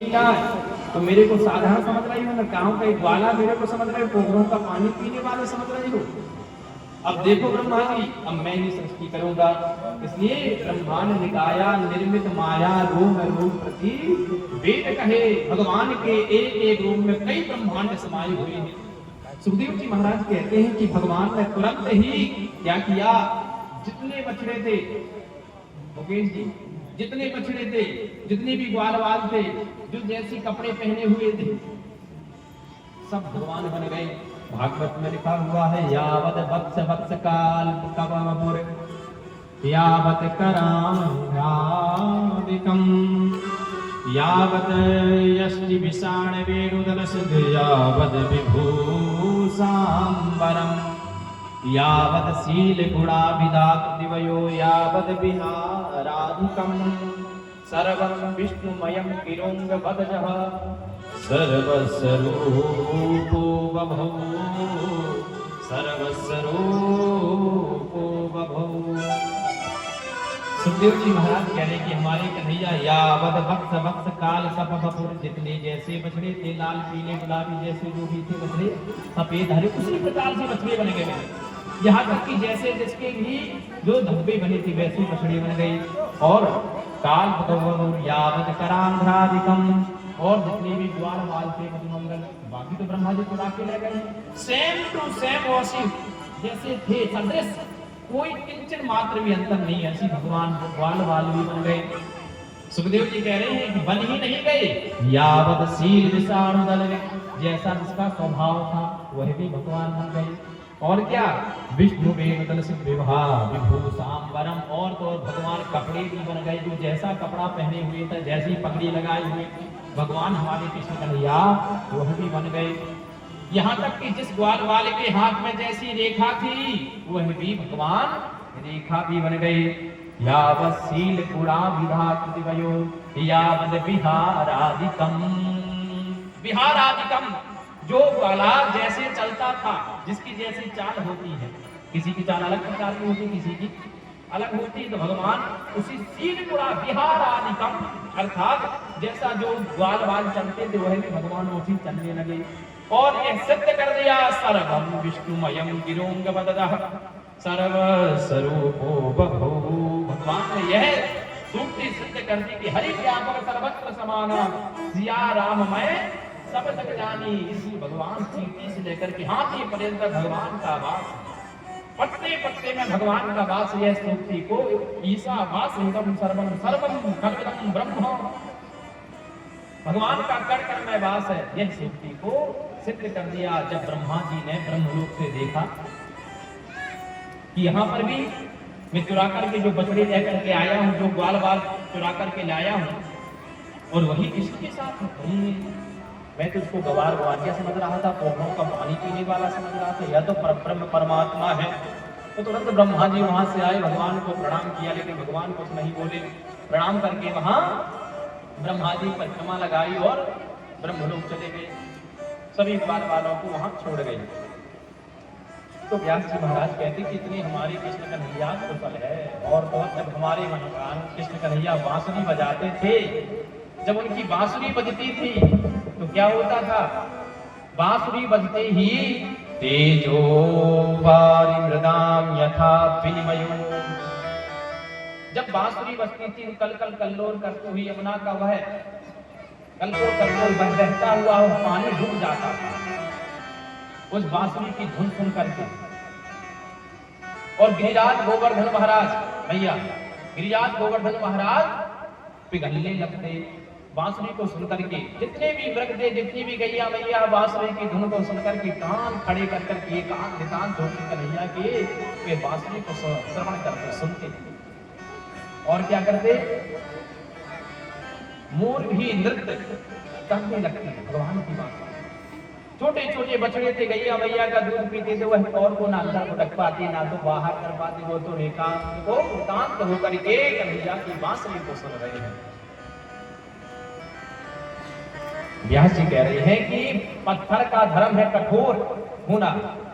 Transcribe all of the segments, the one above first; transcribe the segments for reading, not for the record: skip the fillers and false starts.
तो मेरे को साधारण समझ रही हो ना, गाँव का एक ग्वाला मेरे को समझ रहे हो, पोखरों का पानी पीने वाले समझ रही हो। अब देखो ब्रह्मा जी, अब मैं ये सृष्टि करूंगा, इसलिए ब्रह्मांड निकाया निर्मित माया रोम रोम प्रति वेद कहे। भगवान के एक एक रूप में कई ब्रह्मांड समाये हुए हैं। सुखदेव जी महाराज कहते हैं कि भगवान ने तुरंत ही क्या किया, जितने बछड़े थे मुकेश जी, जितने बछड़े थे, जितने भी ग्वालवाल थे, जो जैसे कपड़े पहने हुए थे, सब भगवान बन गए। भागवत में लिखा हुआ है, यावत वत्स वत्स काल कवमुर यावत कराधिकम यावत यष्टि विषाण वेणुदल सिद्ध यावत विभूषाम्बरम यावत शील गुणाभिधाकृतिवयो यावत विहाराधिकम सर्वं विष्णुमयं किरोङ्गवदजः सर्वस्वरूपो बभौ सर्वस्वरूपो बभौ। सुखदेव जी महाराज कह रहे कि हमारे कन्हैया यावत वक्त वक्त काल सब बपुर, जितने जैसे बछड़े थे, लाल पीले गुलाबी जैसे जो भी थे बछड़े, सफेद हरे, उसी प्रकार से बछड़े बन गए। यहाँ तक कि जैसे जिसके भी जो धब्बे बने थे वैसे बछड़े बन गए। और काल यावत करांध्राधिकम, और जितने भी द्वार वाल थे मधुमंगल, बाकी तो ब्रह्मा जी चुरा के ले गए। सेम टू सेम वैसे जैसे थे सदृश, कोई किंचन मात्र भी अंतर नहीं, ऐसी भगवान ग्वाल वाल भी बन गए। सुखदेव जी कह रहे हैं कि बन ही नहीं गए, यावत शील विषाणुदल, जैसा जिसका स्वभाव था वह भी भगवान बन गए। और क्या, विष्णु वेणुदल सिद्ध विवाह विभूषाम्बरम, और तो और भगवान कपड़े भी बन गए, जो जैसा कपड़ा पहने हुए थे, जैसी पगड़ी लगाए हुए भगवान हमारे कृष्ण कन्हैया वह भी बन गए। यहाँ तक कि जिस ग्वाल वाले के हाथ में जैसी रेखा थी वह भी भगवान रेखा भी बन गए। यावत शील गुणाभिधाकृतिवयो यावत विहाराधिकम, विहाराधिकम, जो ग्वाला जैसे चलता था, जिसकी जैसी चाल होती है, किसी की चाल अलग प्रकार की होती, किसी की अलग होती, तो भगवान उसी शील गुणा विहाराधिकम, अर्थात जैसा जो ग्वाल वाल चलते थे वह भी भगवान उसी चलने लगे। और यह सिद्ध कर दिया, सर्वं विष्णुमयं गिरोंगवदः सर्वस्वरूपो बभौ। भगवान ने यह सूक्ति सिद्ध कर दी कि हरि व्यापक सर्वत्र समाना सिया राम मैं सब जग जानी। इसी भगवान चींटी से लेकर के हाथी पर्यंत भगवान का वास, पत्ते पत्ते में भगवान का वास। यह सूक्ति को ईसा वास सर्वम सर्वम कल्पितम ब्रह्म, भगवान का कण कण में वास है, यह सूक्ति को सिद्ध कर दिया। जब ब्रह्मा जी ने ब्रह्मलोक से देखा कि यहाँ पर भी मैं चुरा करके जो बछड़े लेकर के आया हूँ, जो ग्वाल वाल चुरा करके लाया हूँ, और वही किसके साथ है, मैं तो उसको गवार ग्वालिया समझ रहा था, पोखरों का पानी पीने वाला समझ रहा था, यह तो परब्रह्म परमात्मा है। तो तुरंत ब्रह्मा जी वहां से आए, भगवान को प्रणाम किया, लेकिन भगवान कुछ नहीं बोले। प्रणाम करके वहां ब्रह्मा जी परिक्रमा लगाई और ब्रह्मलोक चले गए, सभी ग्वाल वालों को वहां छोड़ गए। तो व्यास जी महाराज कहते कि इतनी हमारी कृष्ण कन्हैया कुशल है। और जब हमारे महाकाल कृष्ण कन्हैया बांसुरी बजाते थे, जब उनकी बांसुरी बजती थी तो क्या होता था, बांसुरी बजते ही तेजो वारि मृदाम यथा विनिमयो, जब बांसुरी बजती थी कल कल कल्लोल करती हुई यमुना का वह कल्लोल कल्लोल बहता हुआ पानी डूब जाता था उस बांसुरी की धुन सुन करके। और गिरिराज गोवर्धन महाराज, भैया गिरिराज गोवर्धन महाराज पिघलने लगते बांसुरी को सुनकर के। जितने भी मृग थे, जितनी भी गैया मैया बांसुरी की धुन को सुनकर के कान खड़े कर करके कान नितान धोती कन्हैया के वे बांसुरी को श्रवण करते सुनते थे। और क्या करते, मोर भी नृत्य करने लगते भगवान की बात। छोटे छोटे बछड़े थे, गैया मैया का दूध पीते थे, वह और को ना अंदर को ढक पाते, ना तो बाहर कर पाते, वो तो एकांत को एकांत होकर के कन्हैया की बांसुरी को सुन रहे हैं। व्यास जी कह रहे हैं कि पत्थर का धर्म है कठोर होना,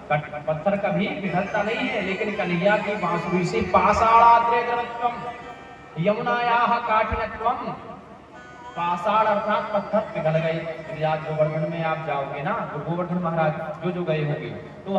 पत्थर कभी पिघलता नहीं है, लेकिन कन्हैया की बांसुरी से पाषाणात्रे द्रवत्वम यमुनायाः काठिन्यत्वम पाषाण अर्थात पत्थर पिघल गए। यदि आज गोवर्धन में आप जाओगे ना, तो गोवर्धन महाराज जो जो गए होंगे तो